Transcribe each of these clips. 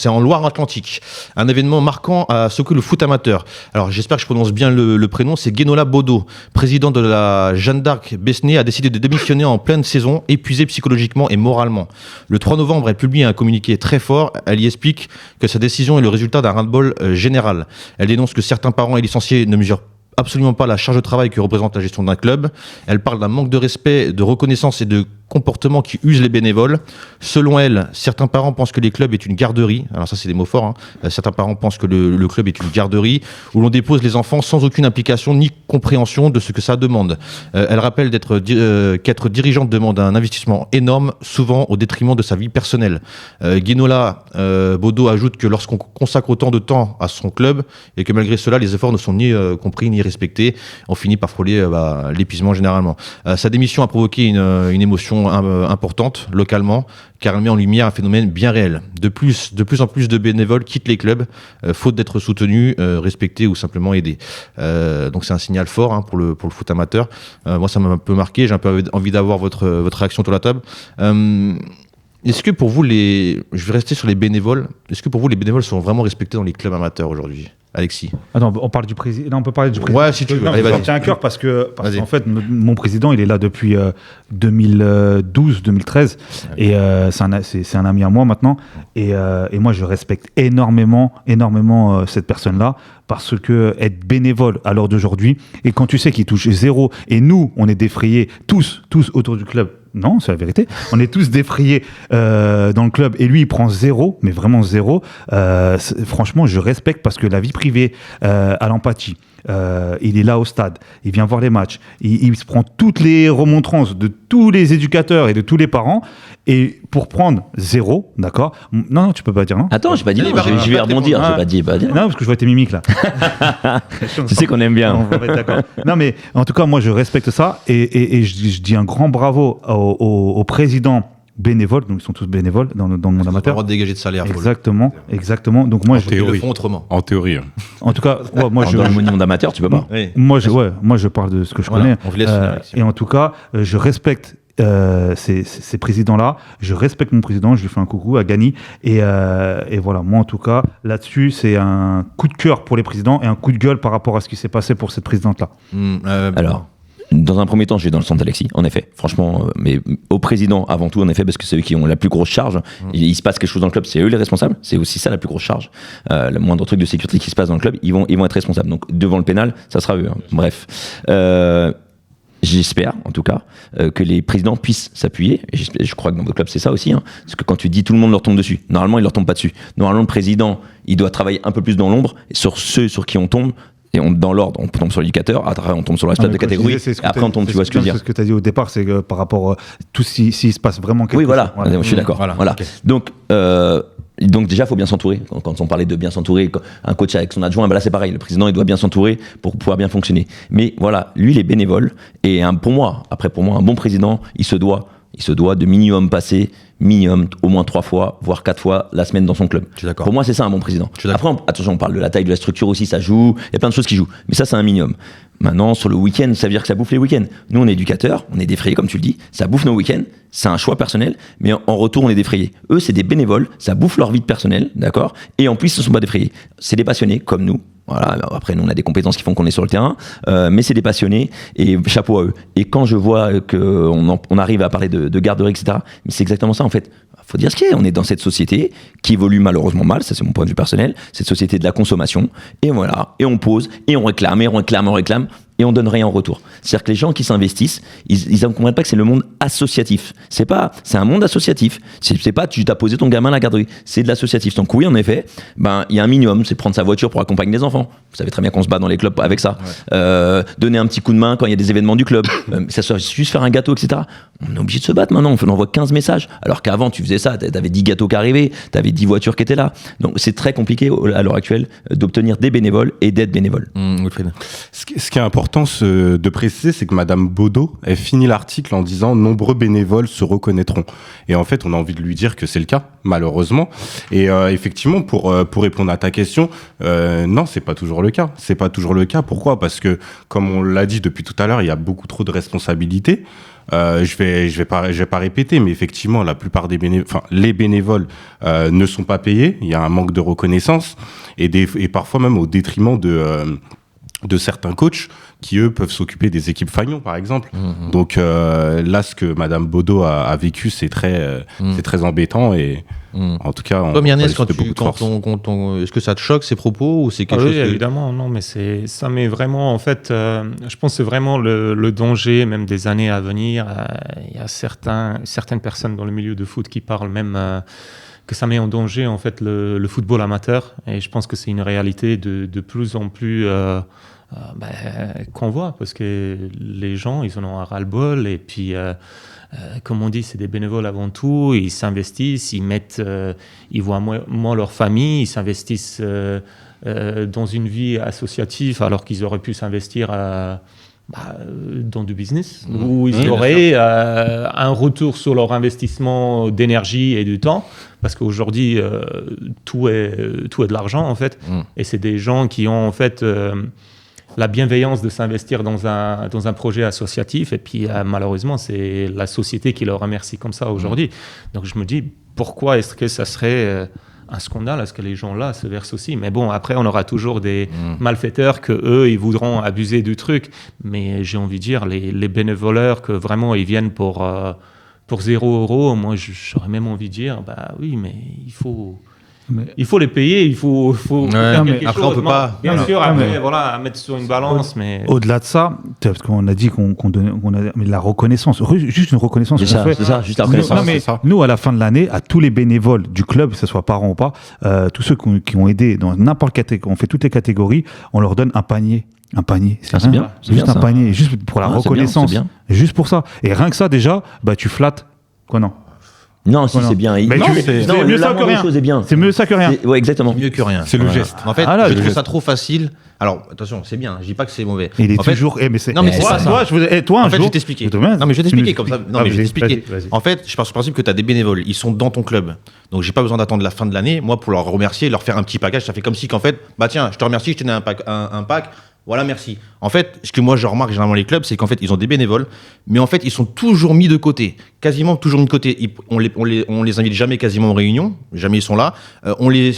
C'est en Loire-Atlantique. Un événement marquant a secoué le foot amateur. Alors j'espère que je prononce bien le prénom, c'est Guénola Bodo, président de la Jeanne d'Arc Besnay, a décidé de démissionner en pleine saison, épuisé psychologiquement et moralement. Le 3 novembre, elle publie un communiqué très fort. Elle y explique que sa décision est le résultat d'un ras-le-bol général. Elle dénonce que certains parents et licenciés ne mesurent absolument pas la charge de travail que représente la gestion d'un club. Elle parle d'un manque de respect, de reconnaissance et de comportements qui usent les bénévoles. Selon elle, certains parents pensent que les clubs est une garderie. Alors ça, c'est des mots forts. Certains parents pensent que le club est une garderie où l'on dépose les enfants sans aucune implication ni compréhension de ce que ça demande. Elle rappelle qu'être dirigeante demande un investissement énorme, souvent au détriment de sa vie personnelle. Guénola Bodo ajoute que lorsqu'on consacre autant de temps à son club et que malgré cela, les efforts ne sont ni compris ni respectés, on finit par frôler l'épuisement généralement. Sa démission a provoqué une émotion importante localement, car elle met en lumière un phénomène bien réel. De plus en plus de bénévoles quittent les clubs, faute d'être soutenus, respectés ou simplement aidés. Donc c'est un signal fort pour le foot amateur. Moi, ça m'a un peu marqué. J'ai un peu envie d'avoir votre réaction autour de la table. Est-ce que pour vous, je vais rester sur les bénévoles, est-ce que pour vous, les bénévoles sont vraiment respectés dans les clubs amateurs aujourd'hui ? Alexis. Attends, on parle du président. Là, on peut parler du président. Ouais, si tu veux. Allez, vas-y. Ça me tient à cœur parce qu'en fait, mon président, il est là depuis 2012-2013 et c'est un ami à moi maintenant. Et moi, je respecte énormément cette personne-là parce que être bénévole à l'heure d'aujourd'hui et quand tu sais qu'il touche zéro et nous, on est défrayés tous autour du club. Non, c'est la vérité. On est tous défrayés dans le club et lui, il prend zéro, mais vraiment zéro. Franchement, je respecte parce que la vie privée à l'empathie. Il est là au stade, il vient voir les matchs, il se prend toutes les remontrances de tous les éducateurs et de tous les parents et pour prendre zéro, d'accord. Non, tu peux pas dire non. Attends, j'ai pas dit non, je vais rebondir, j'ai pas dit. Non, parce que je vois tes mimiques là. Tu sais qu'on aime bien. On va être d'accord. Non, mais en tout cas, moi je respecte ça et je dis un grand bravo au président bénévoles, donc ils sont tous bénévoles dans le monde amateur. Ils n'ont pas le droit de dégager de salaire. Exactement. Donc moi, ils le font autrement. En théorie. En tout cas, moi dans le monde amateur, tu peux pas. Oui. Moi, je parle de ce que je connais. On vous laisse et en tout cas, je respecte ces présidents-là. Je respecte mon président. Je lui fais un coucou à Gani. Et voilà. Moi, en tout cas, là-dessus, c'est un coup de cœur pour les présidents et un coup de gueule par rapport à ce qui s'est passé pour cette présidente-là. Alors. Dans un premier temps, je vais dans le sens d'Alexis, en effet, franchement, mais au président avant tout, en effet, parce que c'est eux qui ont la plus grosse charge. Il se passe quelque chose dans le club, c'est eux les responsables, c'est aussi ça la plus grosse charge. Le moindre truc de sécurité qui se passe dans le club, ils vont être responsables. Donc devant le pénal, ça sera eux. Bref. J'espère, en tout cas, que les présidents puissent s'appuyer. Et je crois que dans votre club, c'est ça aussi. Parce que quand tu dis tout le monde leur tombe dessus, normalement, ils leur tombent pas dessus. Normalement, le président, il doit travailler un peu plus dans l'ombre sur ceux sur qui on tombe. Et dans l'ordre, on tombe sur l'éducateur, après on tombe sur la stade de catégorie, et après on tombe, tu vois ce que je veux dire. Ce que tu as dit au départ, c'est que par rapport à tout s'il se passe vraiment quelque chose. Oui, voilà, je suis d'accord. Voilà. Okay. Donc déjà, il faut bien s'entourer. Quand on parlait de bien s'entourer, un coach avec son adjoint, là c'est pareil, le président il doit bien s'entourer pour pouvoir bien fonctionner. Mais voilà, lui il est bénévole, et pour moi, un bon président, il se doit de minimum passer au moins 3 fois, voire 4 fois la semaine dans son club. Pour moi, c'est ça un bon président. Après, attention, on parle de la taille de la structure aussi, ça joue, il y a plein de choses qui jouent. Mais ça, c'est un minimum. Maintenant, sur le week-end, ça veut dire que ça bouffe les week-ends. Nous, on est éducateurs, on est défrayés, comme tu le dis, ça bouffe nos week-ends, c'est un choix personnel, mais en retour, on est défrayés. Eux, c'est des bénévoles, ça bouffe leur vie personnelle, d'accord ? Et en plus, ils ne sont pas défrayés. C'est des passionnés, comme nous. Voilà, après, nous, on a des compétences qui font qu'on est sur le terrain, mais c'est des passionnés, et chapeau à eux. Et quand je vois qu'on arrive à parler de garderie, etc., mais c'est exactement ça, en fait. Faut dire ce qu'il y a, on est dans cette société qui évolue malheureusement mal, ça c'est mon point de vue personnel, cette société de la consommation, et voilà, et on pose, et on réclame, et on donne rien en retour. C'est-à-dire que les gens qui s'investissent, ils ne comprennent pas que c'est le monde associatif. C'est un monde associatif. C'est pas tu t'as posé ton gamin à la garderie, c'est de l'associatif. Donc oui, en effet, il y a un minimum, c'est prendre sa voiture pour accompagner les enfants. Vous savez très bien qu'on se bat dans les clubs avec ça. Ouais. Donner un petit coup de main quand il y a des événements du club. Ça soit juste faire un gâteau, etc. On est obligé de se battre maintenant, on envoie 15 messages. Alors qu'avant, tu faisais ça, t'avais 10 gâteaux qui arrivaient, t'avais 10 voitures qui étaient là. Donc c'est très compliqué à l'heure actuelle d'obtenir des bénévoles et d'être bénévole. Ce qui est important, important de préciser, c'est que Madame Baudot, elle finit l'article en disant « Nombreux bénévoles se reconnaîtront ». Et en fait, on a envie de lui dire que c'est le cas, malheureusement. Et effectivement, pour répondre à ta question, non, c'est pas toujours le cas. C'est pas toujours le cas. Pourquoi ? Parce que, comme on l'a dit depuis tout à l'heure, il y a beaucoup trop de responsabilités. Je vais pas répéter, mais effectivement, la plupart les bénévoles ne sont pas payés. Il y a un manque de reconnaissance et parfois même au détriment de certains coachs qui, eux, peuvent s'occuper des équipes Fagnon, par exemple. Donc là, ce que Madame Baudot a vécu, c'est très embêtant et en tout cas, toi, Myrnès, est-ce que ça te choque ces propos ou c'est quelque chose évidemment, non, mais ça met vraiment, en fait, je pense que c'est vraiment le danger, même des années à venir. Il y a certaines personnes dans le milieu de foot qui parlent même que ça met en danger, en fait, le football amateur. Et je pense que c'est une réalité de plus en plus qu'on voit, parce que les gens, ils en ont un ras-le-bol, et puis comme on dit, c'est des bénévoles avant tout, ils s'investissent, ils voient moins leur famille, ils s'investissent dans une vie associative alors qu'ils auraient pu s'investir dans du business, où ils auraient un retour sur leur investissement d'énergie et du temps, parce qu'aujourd'hui tout est de l'argent en fait, et c'est des gens qui ont en fait la bienveillance de s'investir dans un projet associatif, et puis malheureusement c'est la société qui leur remercie comme ça aujourd'hui. Donc je me dis, pourquoi est-ce que ça serait un scandale à ce que les gens-là se versent aussi? Mais bon, après on aura toujours des malfaiteurs que eux ils voudront abuser du truc, mais j'ai envie de dire les bénévoleurs que vraiment ils viennent pour 0 €, moi j'aurais même envie de dire oui, mais il faut les payer, il faut faire quelque après, chose. On peut pas. Bien sûr, après, à mettre sur une balance, mais... Au-delà de ça, parce qu'on a dit qu'on a mais la reconnaissance, juste une reconnaissance. C'est ça, juste après. Nous, à la fin de l'année, à tous les bénévoles du club, que ce soit parents ou pas, tous ceux qui ont aidé dans n'importe quelle catégorie, on fait toutes les catégories, on leur donne un panier. C'est bien. C'est juste un panier, juste pour la reconnaissance. C'est bien. Juste pour ça. Et rien que ça, déjà, tu flattes. Quoi, non? Non, si c'est bien. Mais c'est mieux ça que rien. C'est mieux ça que rien. Ouais, exactement. Mieux que rien. C'est le geste. En fait, je trouve ça trop facile. Alors, attention, c'est bien. Je dis pas que c'est mauvais. Il est toujours. Non, mais c'est pas ça. Toi, en fait, je vais t'expliquer. Non, mais je vais t'expliquer comme ça. Non, mais je vais t'expliquer. En fait, je pars du principe que tu as des bénévoles. Ils sont dans ton club. Donc, j'ai pas besoin d'attendre la fin de l'année. Moi, pour leur remercier, leur faire un petit package, ça fait comme si qu'en fait, tiens, je te remercie, je te donne un pack. Voilà, merci. En fait, ce que moi je remarque généralement les clubs, c'est qu'en fait, ils ont des bénévoles, mais en fait, ils sont toujours mis de côté. Quasiment toujours mis de côté. On les invite jamais quasiment aux réunions, jamais ils sont là. On les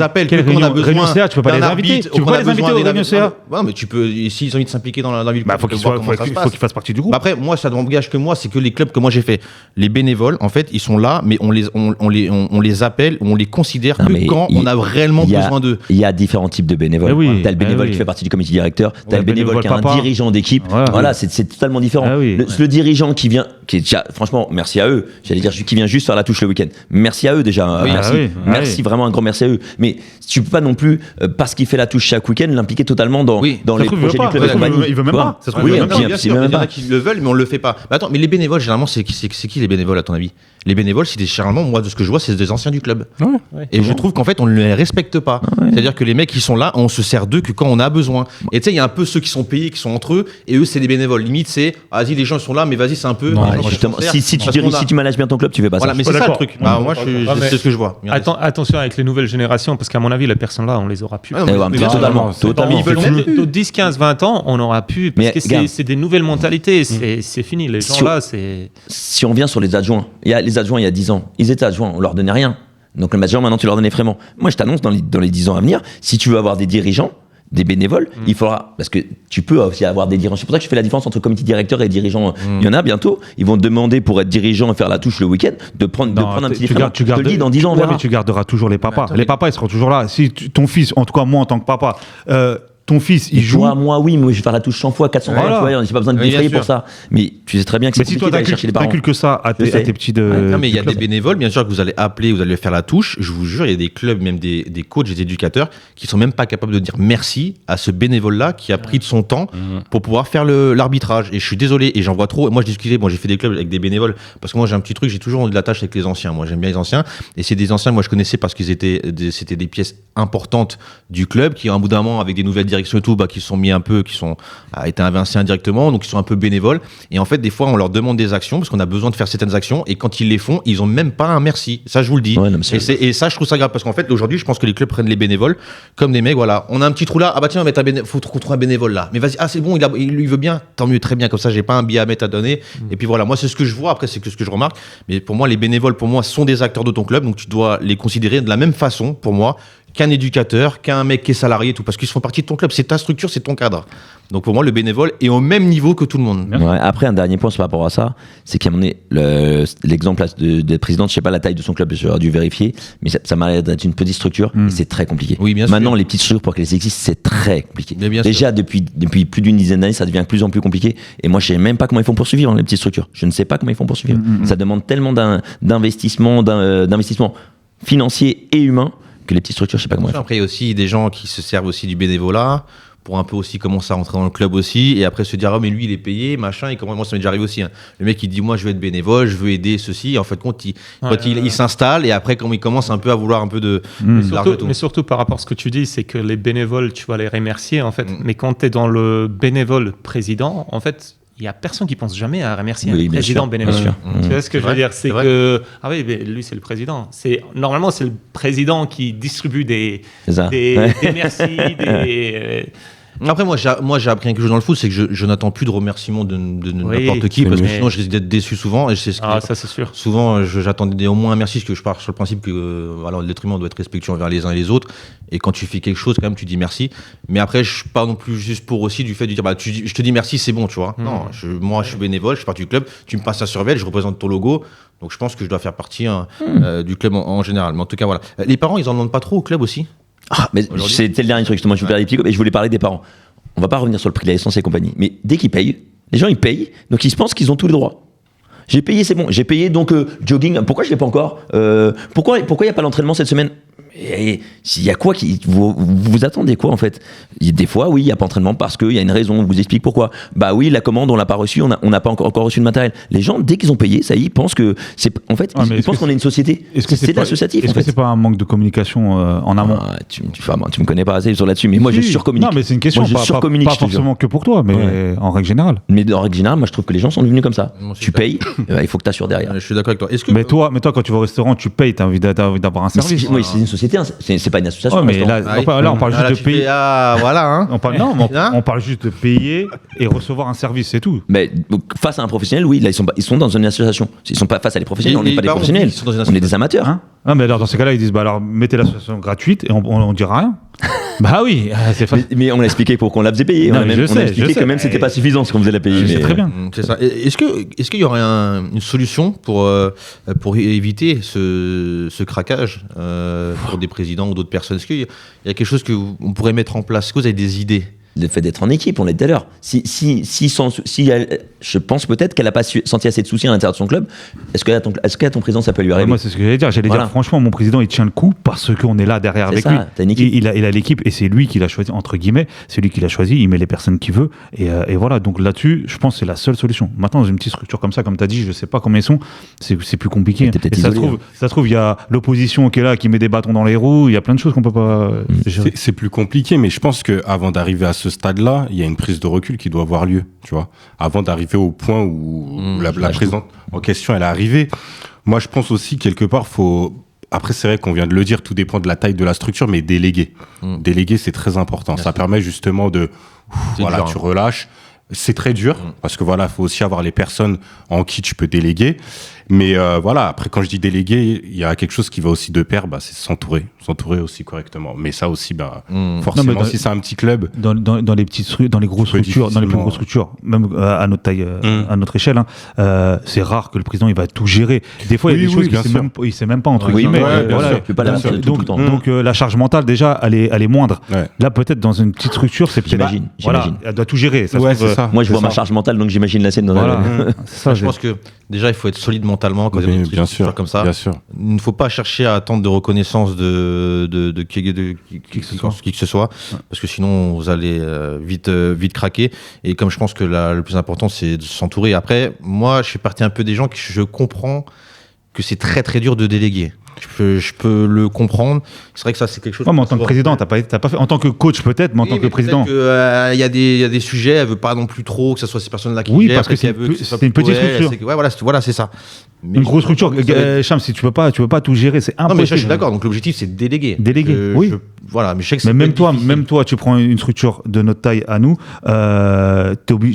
appelle que quand on a besoin. Réunion CA, tu peux pas les inviter. Tu peux pas les inviter aux réunions CA. Non, mais tu peux, s'ils ont envie de s'impliquer dans la vie. Faut qu'ils fassent partie du groupe. Après, moi, ça n'engage que moi, c'est que les clubs que moi j'ai fait. Les bénévoles, en fait, ils sont là, mais on les appelle, on les considère que quand on a réellement besoin d'eux. Il y a différents types de bénévoles. T'as le bénévole qui fait partie du comité directeur. T'as le bénévole qui est un dirigeant d'équipe. Voilà, c'est totalement différent. Le dirigeant qui vient, franchement, merci à eux. J'allais dire, qui vient juste faire la touche le week-end. Merci à eux déjà. Merci, vraiment un grand merci à eux. Mais tu peux pas non plus, parce qu'il fait la touche chaque week-end, l'impliquer totalement dans les projets du club. Il veut même pas. Il y en a qui le veulent, mais on le fait pas. Mais attends, mais les bénévoles, généralement, c'est qui les bénévoles à ton avis? Les bénévoles, c'est généralement, moi, de ce que je vois, c'est des anciens du club. Et je trouve qu'en fait, on ne les respecte pas. C'est-à-dire que les mecs qui sont là, on se sert d'eux que quand on a besoin. Et tu sais, il y a un peu ceux qui sont payés, qui sont entre eux, et eux, c'est des bénévoles. Limite, c'est, vas-y, les gens sont là, mais vas-y, c'est un peu. Justement, si tu manages bien ton club, tu fais pas ça. Voilà, mais c'est ça le truc. Moi, c'est ce que je vois. Attention avec les nouvelles générations, parce qu'à mon avis, les personnes là, on les aura plus. Totalement. Ils veulent mettre dans 10, 15, 20 ans, on n'aura plus. Parce que c'est des nouvelles mentalités. C'est fini. Les gens là, c'est. Si on vient sur les adjoints, les adjoints, il y a 10 ans, ils étaient adjoints, on leur donnait rien. Donc le manager, maintenant, tu leur donnais vraiment. Moi, je t'annonce, dans les 10 ans à venir, si tu veux avoir des dirigeants, des bénévoles, il faudra, parce que tu peux aussi avoir des dirigeants. C'est pour ça que je fais la différence entre comité directeur et dirigeant. Il y en a bientôt, ils vont te demander pour être dirigeant et faire la touche le week-end, de prendre un petit différent. Je te le dis, dans 10 ans, on verra. Mais tu garderas toujours les papas. Les papas, ils seront toujours là. Si ton fils, en tout cas moi en tant que papa, ton fils, il joue. Moi, oui, mais je vais faire la touche 100 fois, 400 fois, tu vois, j'ai pas besoin de défrayer pour ça. Mais tu sais très bien que c'est compliqué d'aller chercher les parents. Mais si toi, t'inculques ça à tes petits de. Non, mais il y a des bénévoles, bien sûr, que vous allez appeler, vous allez faire la touche. Je vous jure, il y a des clubs, même des coachs, des éducateurs, qui sont même pas capables de dire merci à ce bénévole-là qui a pris de son temps pour pouvoir faire l'arbitrage. Et je suis désolé, et j'en vois trop. Moi, je discutais, j'ai fait des clubs avec des bénévoles, parce que moi, j'ai un petit truc, j'ai toujours de la tâche avec les anciens. Moi, j'aime bien les anciens. Et c'est des anciens, moi, je connaissais parce qu'ils c'était des pièces importantes du club, qui, à un bout d'un moment, avec des nouvelles direction et tout, qui sont mis un peu, a été invincés indirectement, donc ils sont un peu bénévoles. Et en fait, des fois, on leur demande des actions parce qu'on a besoin de faire certaines actions. Et quand ils les font, ils ont même pas un merci. Ça, je vous le dis. Ouais, non, et ça, je trouve ça grave parce qu'en fait, aujourd'hui, je pense que les clubs prennent les bénévoles comme des mecs. Voilà, on a un petit trou là. Ah bah tiens, on va mettre faut qu'on trouve un bénévole là. Mais vas-y, c'est bon, il veut bien. Tant mieux, très bien. Comme ça, j'ai pas un billet à mettre à donner. Et puis voilà, moi, c'est ce que je vois. Après, c'est que ce que je remarque. Mais pour moi, les bénévoles, sont des acteurs de ton club. Donc tu dois les considérer de la même façon, pour moi, qu'un éducateur, qu'un mec qui est salarié et tout, parce qu'ils font partie de ton club, c'est ta structure, c'est ton cadre. Donc pour moi, le bénévole est au même niveau que tout le monde. Ouais, après, un dernier point par rapport à ça, c'est qu'à un moment donné, l'exemple d'être président, je sais pas la taille de son club, j'aurais dû vérifier, mais ça m'a l'air d'être une petite structure et c'est très compliqué. Oui, bien sûr. Maintenant, les petites structures, pour qu'elles existent, c'est très compliqué. Déjà, depuis plus d'une dizaine d'années, ça devient de plus en plus compliqué. Et moi, je sais même pas comment ils font pour survivre, les petites structures. Je ne sais pas comment ils font pour survivre. Ça demande tellement d'investissement financier et humain que les petites structures, je sais pas comment. Après, il y a aussi des gens qui se servent aussi du bénévolat pour un peu aussi commencer à rentrer dans le club aussi et après se dire mais lui il est payé machin et comment moi ça m'est déjà arrivé aussi. Le mec il dit moi je veux être bénévole, je veux aider ceci et en fait il s'installe et après quand il commence un peu à vouloir un peu de mais surtout par rapport à ce que tu dis, c'est que les bénévoles tu vas les remercier en fait, mais quand tu es dans le bénévole président en fait il n'y a personne qui pense jamais à remercier un président bénévole. Tu vois ce que je veux dire, c'est que mais lui c'est le président. Normalement c'est le président qui distribue des merci, Après moi j'ai appris quelque chose dans le foot, c'est que je n'attends plus de remerciements de n'importe qui parce que sinon je risque d'être déçu souvent et c'est ça c'est sûr. Souvent j'attendais au moins un merci parce que je pars sur le principe que l'être humain doit être respectueux envers les uns et les autres et quand tu fais quelque chose quand même tu dis merci, mais après je pars non plus juste pour aussi du fait de dire je te dis merci c'est bon tu vois. Non, moi je suis bénévole, je suis partie du club, tu me passes la surveille, je représente ton logo. Donc je pense que je dois faire partie du club en général, mais en tout cas voilà. Les parents ils en demandent pas trop au club aussi. Mais c'était le dernier truc, justement, je voulais parler des parents. On va pas revenir sur le prix de l'essence et compagnie, mais dès qu'ils payent, les gens ils payent, donc ils pensent qu'ils ont tous les droits. J'ai payé, c'est bon. J'ai payé donc jogging. Pourquoi je l'ai pas encore Pourquoi il n'y a pas l'entraînement cette semaine? Il y a quoi vous attendez quoi en fait? Des fois oui il n'y a pas d'entraînement parce qu'il y a une raison, on vous explique pourquoi. Bah oui la commande on l'a pas reçue, on n'a pas encore reçu de matériel. Les gens dès qu'ils ont payé ça y est, ils pensent que c'est en fait ils pensent qu'on est une société. C'est de l'associatif. Est-ce que c'est pas un manque de communication en amont? Tu me connais pas assez sur là-dessus, mais moi je surcommunique. Non mais c'est une question, pas forcément que pour toi, mais en règle générale. Mais en règle générale moi je trouve que les gens sont devenus comme ça. Tu payes, il faut que tu assures derrière. Je suis d'accord avec toi. Mais toi quand tu vas au restaurant tu payes, t'as envie d'avoir un service. Oui c'est une société, c'est pas une association. Ouais, mais là, on parle juste de payer. Voilà. On parle juste de payer et recevoir un service, c'est tout. Mais face à un professionnel, oui, là ils sont dans une association. Ils sont pas face à des professionnels, on n'est pas des professionnels, on est des amateurs. Ah, mais alors dans ces cas-là, ils disent alors mettez l'association gratuite et on dira rien. Bah oui, c'est facile. Mais on l'a expliqué pour qu'on la faisait payer. On a expliqué que même c'était pas suffisant ce qu'on faisait la payer. C'est très bien. C'est ça. Est-ce qu'il y aurait une solution pour éviter ce craquage pour des présidents ou d'autres personnes? Est-ce qu'il y a quelque chose qu'on pourrait mettre en place? Est-ce que vous avez des idées? Le fait d'être en équipe, on l'a dit tout à l'heure. Si je pense peut-être qu'elle n'a pas senti assez de soucis à l'intérieur de son club. Est-ce qu'à ton président ça peut lui arriver? Moi c'est ce que j'allais dire. Dire franchement mon président il tient le coup parce qu'on est là derrière avec lui. T'as une équipe. Il a l'équipe et c'est lui qui l'a choisi entre guillemets. C'est lui qui l'a choisi. Il met les personnes qu'il veut et voilà. Donc là-dessus je pense que c'est la seule solution. Maintenant dans une petite structure comme ça, comme tu as dit, je sais pas combien ils sont. C'est plus compliqué. Et ça se trouve il y a l'opposition qui est là qui met des bâtons dans les roues. Il y a plein de choses qu'on peut pas. C'est plus compliqué, mais je pense que avant d'arriver à ce stade-là, il y a une prise de recul qui doit avoir lieu, tu vois, avant d'arriver au point où la présidente en question elle est arrivée. Moi, je pense aussi quelque part, après c'est vrai qu'on vient de le dire, tout dépend de la taille de la structure, mais déléguer, c'est très important. Ça permet justement de, tu relâches. C'est très dur parce que faut aussi avoir les personnes en qui tu peux déléguer. Mais après quand je dis déléguer, il y a quelque chose qui va aussi de pair, c'est s'entourer aussi correctement. Mais ça aussi, forcément, si c'est un petit club, dans les petites dans les grosses structures, dans les plus grosses structures, même à notre taille, à notre échelle, c'est rare que le président il va tout gérer. Des fois, il y a des choses qu'il sait même pas entre guillemets. Donc la charge mentale déjà, elle est moindre. Là, peut-être dans une petite structure, c'est j'imagine. Elle doit tout gérer. Moi, je vois ma charge mentale, donc j'imagine la scène. Je pense que déjà, il faut être solide mentalement quand une structure comme ça. Il ne faut pas chercher à attendre de reconnaissance de qui que ce soit, parce que sinon vous allez vite craquer. Et comme je pense que le plus important, c'est de s'entourer. Après, moi, je fais partie un peu des gens que je comprends que c'est très très dur de déléguer. Je peux le comprendre. C'est vrai que ça, c'est quelque chose. Ouais, mais en tant que président, t'as pas fait. En tant que coach peut-être, mais en tant que président. Il y a des sujets, elle veut pas non plus trop que ce soit ces personnes-là qui Oui, gèrent. parce que c'est une petite structure. Voilà, c'est ça. Mais une grosse structure. Cham, si tu peux pas tout gérer, c'est impossible. Non, mais je suis d'accord. Donc l'objectif, c'est de déléguer. Oui. Voilà, mais je sais que mais même toi, tu prends une structure de notre taille à nous,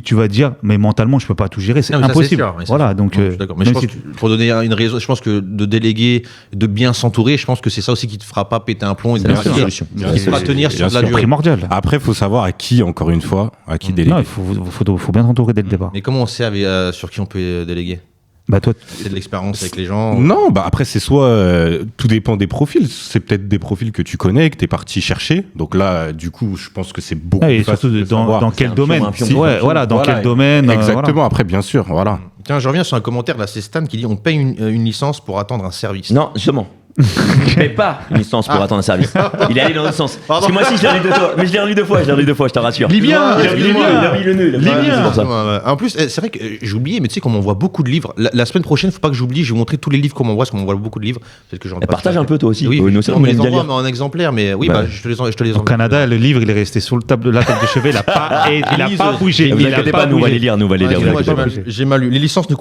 tu vas dire, mais mentalement, je peux pas tout gérer, c'est impossible. Voilà, donc. Je suis d'accord. Mais je pense pour donner une raison, je pense que de déléguer, de bien s'entourer, je pense que c'est ça aussi qui te fera pas péter un plomb et de qui fera tenir sur la durée. Primordial. Après, il faut savoir à qui, encore une fois, à qui déléguer. Non, il faut bien s'entourer dès le départ. Mais comment on sait sur qui on peut déléguer? Bah toi, c'est de l'expérience avec les gens. Non, bah après c'est soit tout dépend des profils. C'est peut-être des profils que tu connais, que t'es parti chercher. Donc là, du coup, je pense que c'est beaucoup plus facile de savoir dans quel domaine. Dans quel domaine. Exactement. Après, bien sûr, voilà. Tiens, je reviens sur un commentaire là, c'est Stan qui dit on paye une licence pour attendre un service. Non, justement. Mais pas une licence pour attendre un service. Il est allé dans l'autre sens. Parce que moi aussi, je l'ai relu deux fois, je te rassure. Libyen. En plus, c'est vrai que j'ai oublié, mais tu sais qu'on m'envoie beaucoup de livres. La semaine prochaine, faut pas que j'oublie, je vais vous montrer tous les livres qu'on m'envoie, parce qu'on m'envoie beaucoup de livres. Partage un peu toi aussi. Oui, nous on les envoie en exemplaire, mais oui, je te les envoie. Au Canada, le livre, il est resté sur la table de chevet, il a pas bougé. Ne vous inquiétez pas, nous on va les lire. J'ai mal lu. Les licences ne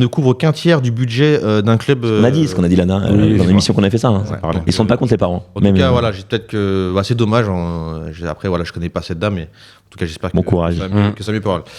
couvrent qu'un tiers du budget d'un club. On a dit ce qu'on a dit Lana dans l'émission qu'on a fait ça. Ils se rendent pas compte les parents. En tout cas, voilà, j'ai peut-être que c'est dommage. Après, voilà, je connais pas cette dame, mais en tout cas, j'espère bon courage. Que ça m'épargne.